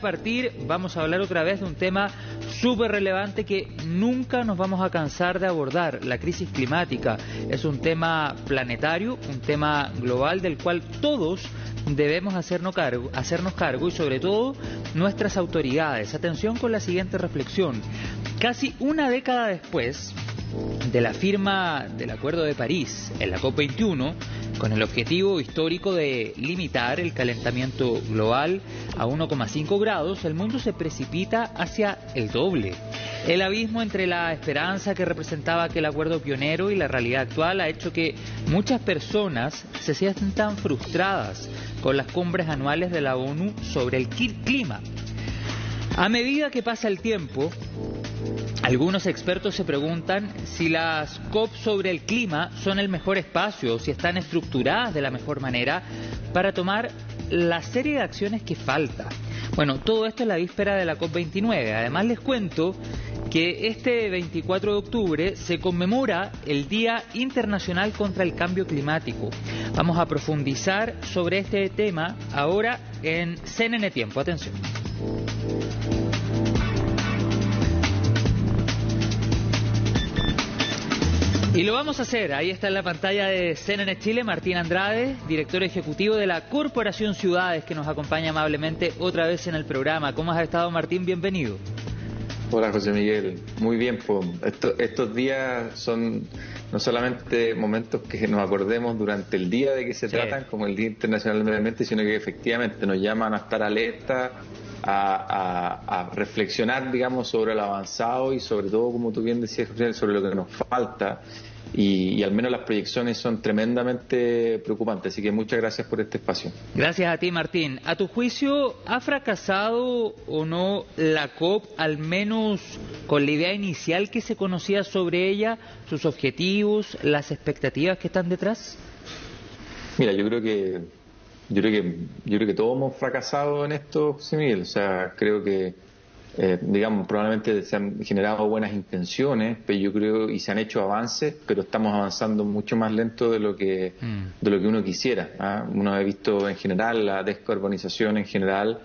Partir, vamos a hablar otra vez de un tema súper relevante que nunca nos vamos a cansar de abordar. La crisis climática es un tema planetario, un tema global del cual todos debemos hacernos cargo y sobre todo nuestras autoridades. Atención con la siguiente reflexión. Casi una década después de la firma del Acuerdo de París en la COP21, con el objetivo histórico de limitar el calentamiento global a 1,5 grados, el mundo se precipita hacia el doble. El abismo entre la esperanza que representaba aquel acuerdo pionero y la realidad actual ha hecho que muchas personas se sientan frustradas con las cumbres anuales de la ONU sobre el clima. A medida que pasa el tiempo, algunos expertos se preguntan si las COP sobre el clima son el mejor espacio o si están estructuradas de la mejor manera para tomar la serie de acciones que falta. Bueno, todo esto es la víspera de la COP29. Además les cuento que este 24 de octubre se conmemora el Día Internacional contra el Cambio Climático. Vamos a profundizar sobre este tema ahora en CNN Tiempo. Atención. Y lo vamos a hacer, ahí está en la pantalla de CNN Chile, Martín Andrade, director ejecutivo de la Corporación Ciudades, que nos acompaña amablemente otra vez en el programa. ¿Cómo has estado, Martín? Bienvenido. Hola, José Miguel. Muy bien, pues estos días son no solamente momentos que nos acordemos durante el día de que se tratan, como el Día Internacional del Medio Ambiente, sino que efectivamente nos llaman a estar alerta, a reflexionar, digamos, sobre el avanzado y sobre todo, como tú bien decías, sobre lo que nos falta. Y al menos las proyecciones son tremendamente preocupantes, así que muchas gracias por este espacio. Gracias a ti, Martín. A tu juicio, ¿ha fracasado o no la COP, al menos con la idea inicial que se conocía sobre ella, sus objetivos, las expectativas que están detrás? Mira, yo creo que todos hemos fracasado en esto, José Miguel. O sea, creo que digamos, probablemente se han generado buenas intenciones, pero yo creo, y se han hecho avances, pero estamos avanzando mucho más lento de lo que uno quisiera, ¿ah? Uno ha visto en general la descarbonización en general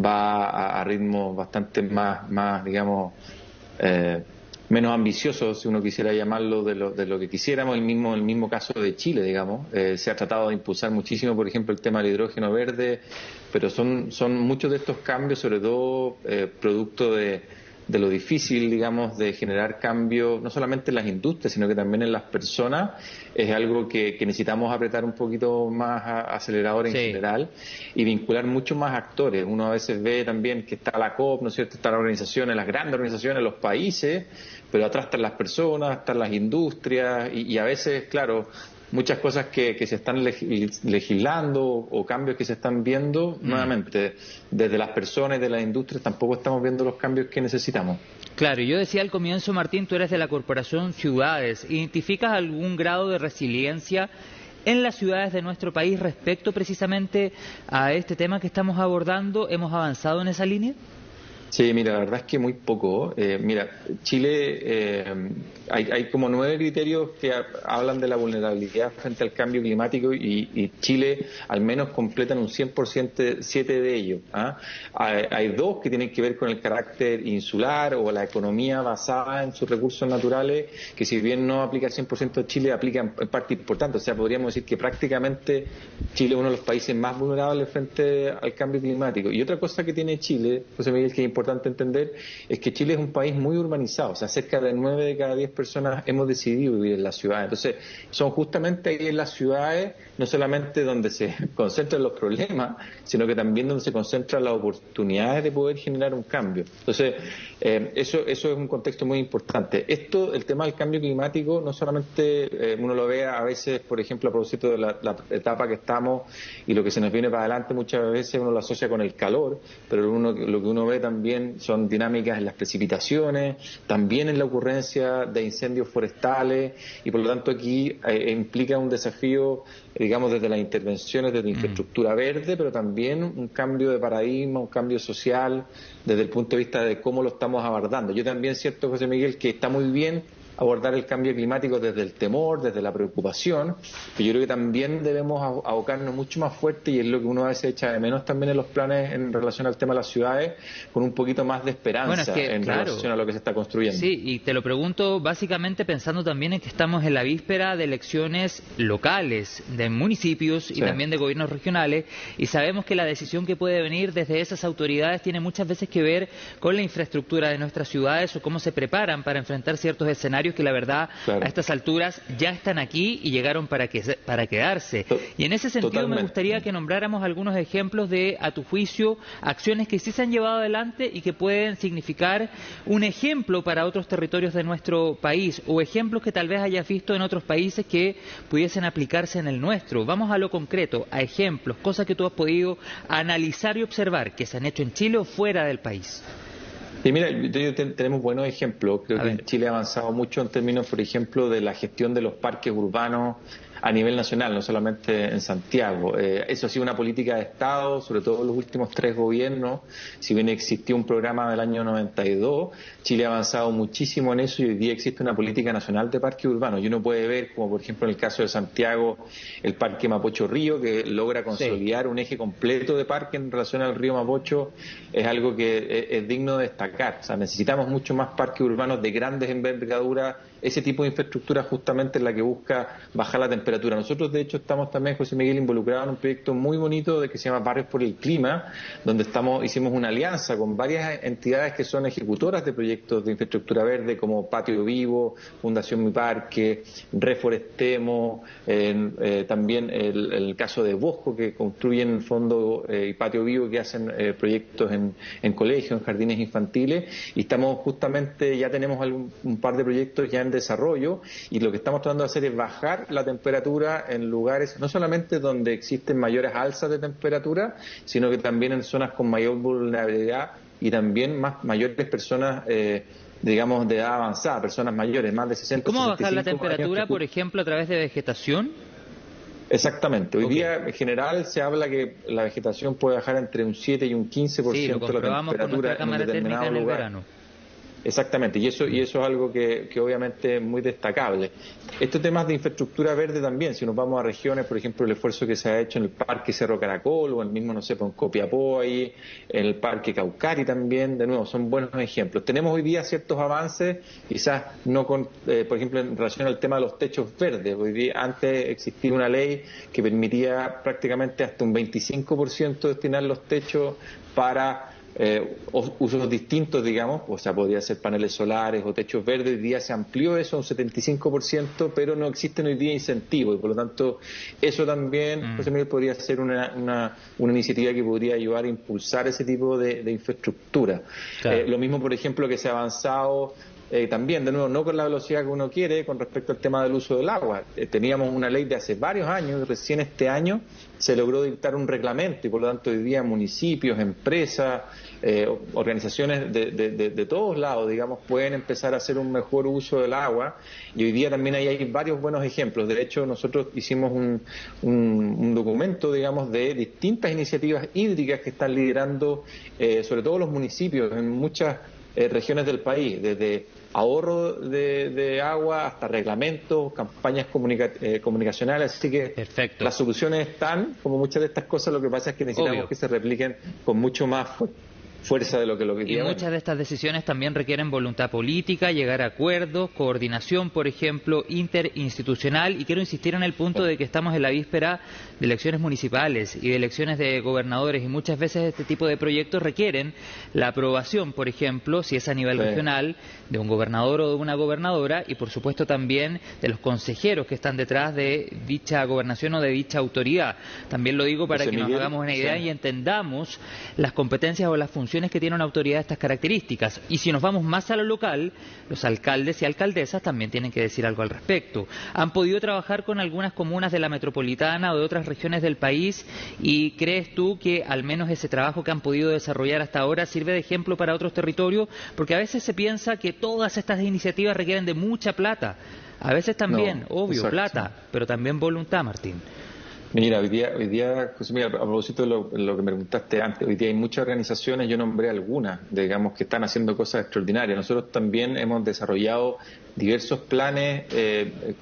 va a ritmos bastante más digamos, menos ambiciosos, si uno quisiera llamarlo, de lo que quisiéramos. El mismo caso de Chile, digamos, se ha tratado de impulsar muchísimo, por ejemplo, el tema del hidrógeno verde, pero son muchos de estos cambios, sobre todo producto de lo difícil, digamos, de generar cambios, no solamente en las industrias, sino que también en las personas. Es algo que necesitamos apretar un poquito más acelerador en general y vincular muchos más actores. Uno a veces ve también que está la COP, ¿no es cierto?, están las organizaciones, las grandes organizaciones, los países, pero atrás están las personas, están las industrias y a veces, claro, muchas cosas que se están legislando o cambios que se están viendo, nuevamente, desde las personas y de las industrias tampoco estamos viendo los cambios que necesitamos. Claro, yo decía al comienzo, Martín, tú eres de la Corporación Ciudades. ¿Identificas algún grado de resiliencia en las ciudades de nuestro país respecto precisamente a este tema que estamos abordando? ¿Hemos avanzado en esa línea? Sí, mira, la verdad es que muy poco. Mira, Chile, hay como 9 criterios que hablan de la vulnerabilidad frente al cambio climático y Chile al menos completan un 100%, 7 de ellos. ¿Ah? Hay 2 que tienen que ver con el carácter insular o la economía basada en sus recursos naturales, que si bien no aplica al 100% a Chile, aplica en parte importante. O sea, podríamos decir que prácticamente Chile es uno de los países más vulnerables frente al cambio climático. Y otra cosa que tiene Chile, José Miguel, que es importante entender, es que Chile es un país muy urbanizado. O sea, cerca de 9 de cada 10 personas hemos decidido vivir en las ciudades. Entonces, son justamente ahí en las ciudades, no solamente donde se concentran los problemas, sino que también donde se concentran las oportunidades de poder generar un cambio. Entonces, eso es un contexto muy importante. El tema del cambio climático, no solamente uno lo ve a veces, por ejemplo, a propósito de la etapa que estamos y lo que se nos viene para adelante, muchas veces uno lo asocia con el calor, pero lo que uno ve también son dinámicas en las precipitaciones, también en la ocurrencia de incendios forestales, y por lo tanto aquí implica un desafío, digamos, desde las intervenciones, desde la infraestructura verde, pero también un cambio de paradigma, un cambio social, desde el punto de vista de cómo lo estamos abordando. Yo también siento, José Miguel, que está muy bien abordar el cambio climático desde el temor, desde la preocupación, pero yo creo que también debemos abocarnos mucho más fuerte, y es lo que uno a veces echa de menos también en los planes en relación al tema de las ciudades, con un poquito más de esperanza relación a lo que se está construyendo. Sí, y te lo pregunto básicamente pensando también en que estamos en la víspera de elecciones locales, de municipios y también de gobiernos regionales, y sabemos que la decisión que puede venir desde esas autoridades tiene muchas veces que ver con la infraestructura de nuestras ciudades o cómo se preparan para enfrentar ciertos escenarios que la verdad a estas alturas ya están aquí y llegaron para quedarse. Y en ese sentido me gustaría que nombráramos algunos ejemplos de, a tu juicio, acciones que sí se han llevado adelante y que pueden significar un ejemplo para otros territorios de nuestro país, o ejemplos que tal vez hayas visto en otros países que pudiesen aplicarse en el nuestro. Vamos a lo concreto, a ejemplos, cosas que tú has podido analizar y observar que se han hecho en Chile o fuera del país. Y mira, tenemos buenos ejemplos. Creo que Chile ha avanzado mucho en términos, por ejemplo, de la gestión de los parques urbanos a nivel nacional, no solamente en Santiago. Eso ha sido una política de Estado, sobre todo en los últimos 3 gobiernos. Si bien existió un programa del año 92, Chile ha avanzado muchísimo en eso y hoy día existe una política nacional de parques urbanos. Y uno puede ver, como por ejemplo en el caso de Santiago, el Parque Mapocho Río, que logra consolidar un eje completo de parque en relación al río Mapocho, es algo que es digno de destacar. O sea, necesitamos mucho más parques urbanos de grandes envergaduras. Ese tipo de infraestructura justamente es la que busca bajar la temperatura. Nosotros, de hecho, estamos también, José Miguel, involucrados en un proyecto muy bonito que se llama Barrios por el Clima, donde hicimos una alianza con varias entidades que son ejecutoras de proyectos de infraestructura verde, como Patio Vivo, Fundación Mi Parque, Reforestemos, también el caso de Bosco, que construyen fondo y Patio Vivo, que hacen proyectos en colegios, en jardines infantiles, y estamos justamente, ya tenemos un par de proyectos ya en desarrollo, y lo que estamos tratando de hacer es bajar la temperatura en lugares no solamente donde existen mayores alzas de temperatura, sino que también en zonas con mayor vulnerabilidad y también mayores personas digamos de edad avanzada, personas mayores, más de 60 ¿Cómo 65 bajar la temperatura, por ejemplo, a través de vegetación? Exactamente. Hoy día, en general, se habla que la vegetación puede bajar entre un 7 y un 15% de la temperatura en un determinado lugar. Verano. Exactamente, y eso es algo que obviamente es muy destacable. Estos temas de infraestructura verde también, si nos vamos a regiones, por ejemplo, el esfuerzo que se ha hecho en el Parque Cerro Caracol, o el mismo, no sé, en Copiapó, ahí, en el Parque Caucari también, de nuevo, son buenos ejemplos. Tenemos hoy día ciertos avances, quizás no con, por ejemplo, en relación al tema de los techos verdes. Hoy día, antes existía una ley que permitía prácticamente hasta un 25% destinar los techos para usos distintos, digamos, o sea, podría ser paneles solares o techos verdes. Hoy día se amplió eso a un 75%, pero no existen hoy día incentivos, y por lo tanto eso también, José Miguel, podría ser una iniciativa que podría ayudar a impulsar ese tipo de infraestructura. Claro. Lo mismo, por ejemplo, que se ha avanzado también, de nuevo, no con la velocidad que uno quiere con respecto al tema del uso del agua. Teníamos una ley de hace varios años, recién este año se logró dictar un reglamento, y por lo tanto hoy día municipios, empresas, organizaciones de todos lados, digamos, pueden empezar a hacer un mejor uso del agua, y hoy día también hay varios buenos ejemplos. De hecho, nosotros hicimos un documento, digamos, de distintas iniciativas hídricas que están liderando sobre todo los municipios en muchas regiones del país, desde ahorro de agua hasta reglamentos, campañas comunicacionales. Así que perfecto. Las soluciones están, como muchas de estas cosas, lo que pasa es que necesitamos que se repliquen con mucho más fuerza de lo que y muchas de estas decisiones también requieren voluntad política, llegar a acuerdos, coordinación, por ejemplo, interinstitucional, y quiero insistir en el punto de que estamos en la víspera de elecciones municipales y de elecciones de gobernadores, y muchas veces este tipo de proyectos requieren la aprobación, por ejemplo, si es a nivel regional, de un gobernador o de una gobernadora, y por supuesto también de los consejeros que están detrás de dicha gobernación o de dicha autoridad. También lo digo para que nos hagamos una idea y entendamos las competencias o las funciones que tiene una autoridad de estas características. Y si nos vamos más a lo local, los alcaldes y alcaldesas también tienen que decir algo al respecto. Han podido trabajar con algunas comunas de la metropolitana o de otras regiones del país, y ¿crees tú que al menos ese trabajo que han podido desarrollar hasta ahora sirve de ejemplo para otros territorios? Porque a veces se piensa que todas estas iniciativas requieren de mucha plata. A veces también, obvio, plata, pero también voluntad, Martín. Mira, hoy día, José Miguel, a propósito de lo que me preguntaste antes, hoy día hay muchas organizaciones, yo nombré algunas, digamos, que están haciendo cosas extraordinarias. Nosotros también hemos desarrollado diversos planes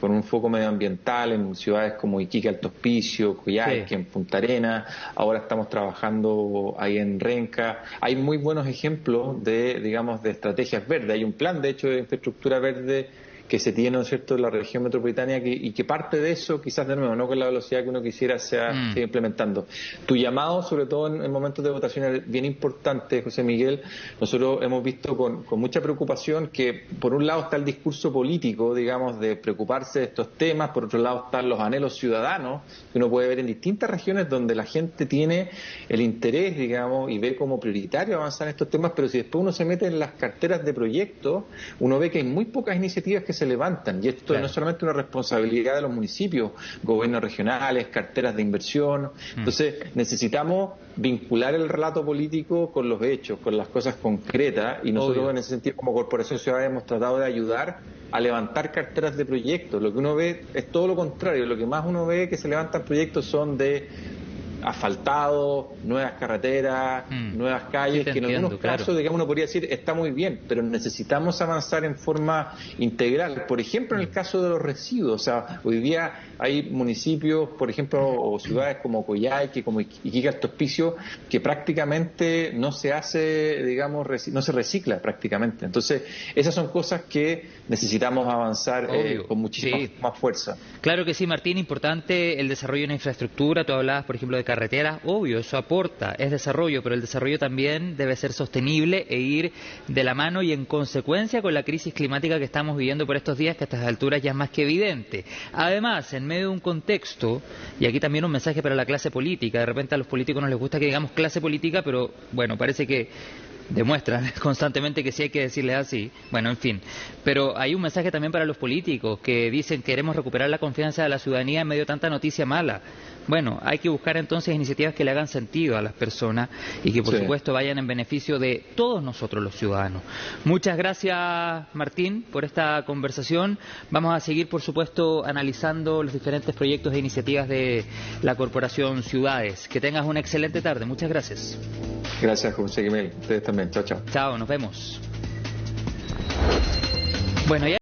con un foco medioambiental en ciudades como Iquique, Alto Hospicio, Coyhaique, sí, en Punta Arenas. Ahora estamos trabajando ahí en Renca. Hay muy buenos ejemplos de, digamos, de estrategias verdes. Hay un plan, de hecho, de infraestructura verde que se tiene, ¿no es cierto?, en la región metropolitana y que parte de eso, quizás de nuevo, no con la velocidad que uno quisiera, sea implementando. Tu llamado, sobre todo en momentos de votación, es bien importante, José Miguel. Nosotros hemos visto con mucha preocupación que, por un lado, está el discurso político, digamos, de preocuparse de estos temas, por otro lado, están los anhelos ciudadanos, que uno puede ver en distintas regiones donde la gente tiene el interés, digamos, y ve como prioritario avanzar en estos temas, pero si después uno se mete en las carteras de proyectos, uno ve que hay muy pocas iniciativas que se levantan, y esto claro, no es solamente una responsabilidad de los municipios, gobiernos regionales, carteras de inversión. Entonces necesitamos vincular el relato político con los hechos, con las cosas concretas, y nosotros en ese sentido como Corporación Ciudadana hemos tratado de ayudar a levantar carteras de proyectos. Lo que uno ve es todo lo contrario, lo que más uno ve que se levantan proyectos son de asfaltado, nuevas carreteras, nuevas calles, que en algunos casos, digamos, uno podría decir está muy bien, pero necesitamos avanzar en forma integral. Por ejemplo, en el caso de los residuos, o sea, hoy día hay municipios, por ejemplo, o ciudades como Coyhaique, como Iquique, Alto Hospicio, que prácticamente no se hace, digamos, no se recicla prácticamente. Entonces, esas son cosas que necesitamos avanzar con muchísima más fuerza. Claro que sí, Martín, importante el desarrollo de una infraestructura. Tú hablabas, por ejemplo, de carreteras, obvio, eso aporta, es desarrollo, pero el desarrollo también debe ser sostenible e ir de la mano y en consecuencia con la crisis climática que estamos viviendo por estos días, que a estas alturas ya es más que evidente. Además, en medio de un contexto, y aquí también un mensaje para la clase política, de repente a los políticos no les gusta que digamos clase política, pero bueno, parece que demuestran constantemente que sí hay que decirles así. Bueno, en fin. Pero hay un mensaje también para los políticos que dicen que queremos recuperar la confianza de la ciudadanía en medio de tanta noticia mala. Bueno, hay que buscar entonces iniciativas que le hagan sentido a las personas y que por supuesto vayan en beneficio de todos nosotros los ciudadanos. Muchas gracias, Martín, por esta conversación. Vamos a seguir, por supuesto, analizando los diferentes proyectos e iniciativas de la Corporación Ciudades. Que tengas una excelente tarde. Muchas gracias. Gracias, José Miguel. Ustedes también. Chao, chao. Chao, nos vemos. Bueno, ya